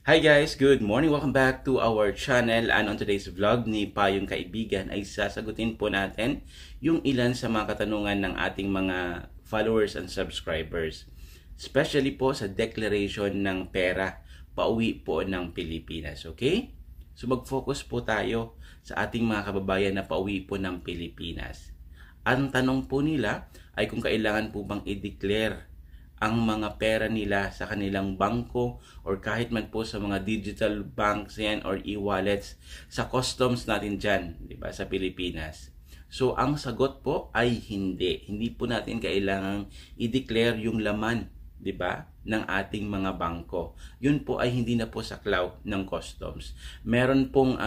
Hi guys, good morning. Welcome back to our channel. And on today's vlog ni Payong Kaibigan ay sasagutin po natin yung ilan sa mga katanungan ng ating mga followers and subscribers. Especially po sa declaration ng pera pauwi po ng Pilipinas. Okay? So mag-focus po tayo sa ating mga kababayan na pauwi po ng Pilipinas. Ang tanong po nila ay kung kailangan po bang i-declare ang mga pera nila sa kanilang bangko or kahit man po sa mga digital banks yan or e-wallets sa customs natin dyan, di ba, sa Pilipinas. So, ang sagot po ay hindi. Hindi po natin kailangang i-declare yung laman, di ba, ng ating mga bangko. Yun po ay hindi na po saklaw ng customs. Meron pong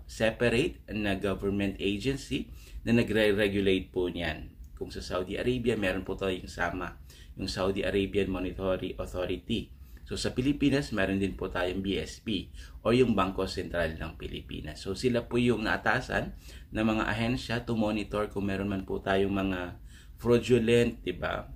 separate na government agency na nagre-regulate po niyan. Kung sa Saudi Arabia, meron po tayong sama, yung Saudi Arabian Monetary Authority. So sa Pilipinas, meron din po tayong BSP o yung Bangko Sentral ng Pilipinas. So sila po yung naatasan ng mga ahensya to monitor kung meron man po tayong mga fraudulent, diba?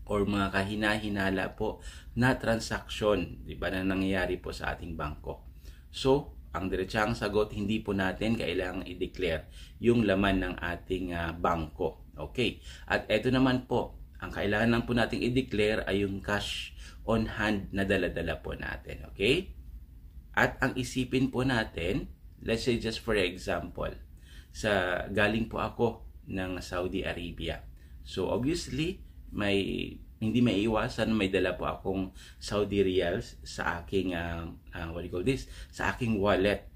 Or mga kahina-hinala po na transaksyon, diba, na nangyayari po sa ating bangko. So, ang diretsahang sagot, hindi po natin kailangang i-declare yung laman ng ating bangko. Okay? At eto naman po, ang kailangan lang po nating i-declare ay yung cash on hand na dala-dala po natin. Okay? At ang isipin po natin, let's say just for example, galing po ako ng Saudi Arabia. So obviously, hindi maiiwasan, may dala po akong Saudi Riyals sa aking, sa aking wallet.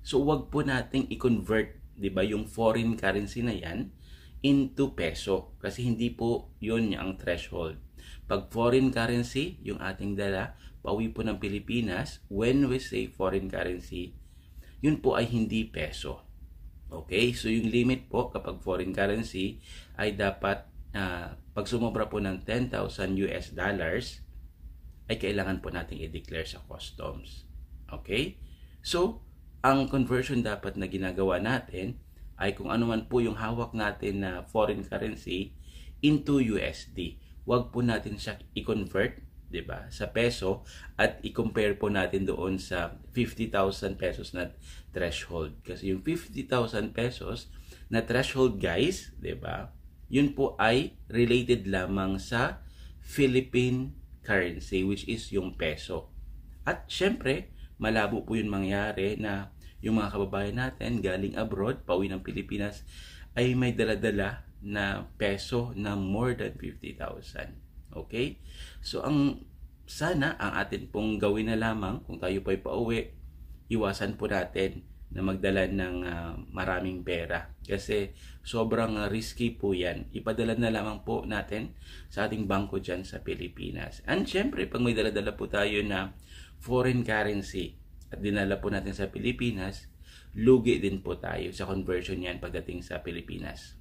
So wag po nating i-convert, di ba, yung foreign currency na yan into peso kasi hindi po yun ang threshold. Pag foreign currency yung ating dala pauwi po ng Pilipinas, when we say foreign currency, yun po ay hindi peso. Okay, so yung limit po kapag foreign currency ay dapat pag sumobra po ng 10,000 US dollars ay kailangan po nating i-declare sa customs. Okay, so ang conversion dapat na ginagawa natin ay kung ano man po yung hawak natin na foreign currency into USD. Huwag po natin siya i-convert, 'di ba, sa peso at i-compare po natin doon sa 50,000 pesos na threshold. Kasi yung 50,000 pesos na threshold, guys, 'di ba? Yun po ay related lamang sa Philippine currency, which is yung peso. At syempre, malabo po yun mangyari na yung mga kababayan natin galing abroad, pauwi ng Pilipinas, ay may daladala na peso na more than 50,000. Okay? So, sana ang atin pong gawin na lamang, kung tayo po ay pauwi, iwasan po natin na magdala ng maraming pera. Kasi sobrang risky po yan. Ipadala na lamang po natin sa ating bangko dyan sa Pilipinas. And syempre, pag may daladala po tayo na foreign currency, at dinala po natin sa Pilipinas, lugi din po tayo sa conversion yan pagdating sa Pilipinas.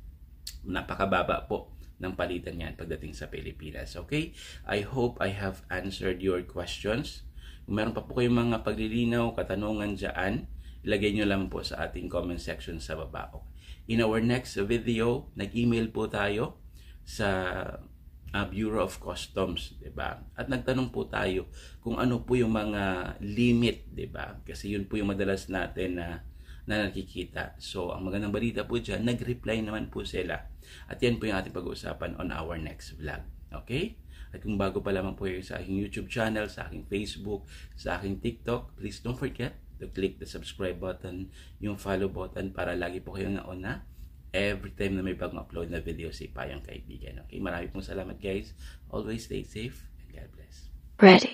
Napakababa po ng palitan yan pagdating sa Pilipinas. Okay? I hope I have answered your questions. Kung meron pa po kayong mga paglilinaw, katanungan dyan, ilagay nyo lang po sa ating comment section sa baba. In our next video, nag-email po tayo sa Bureau of Customs, 'di ba? At nagtanong po tayo kung ano po yung mga limit, 'di ba? Kasi yun po yung madalas natin na nakikita. So, ang magandang balita po diyan, nag-reply naman po sila. At yan po yung ating pag-uusapan on our next vlog. Okay? At kung bago pa lamang po kayo sa aking YouTube channel, sa aking Facebook, sa aking TikTok, please don't forget to click the subscribe button, yung follow button para lagi po kayong nauna every time na may bagong upload na video si Payong Kaibigan. Okay, marami pong salamat guys. Always stay safe and God bless. Ready.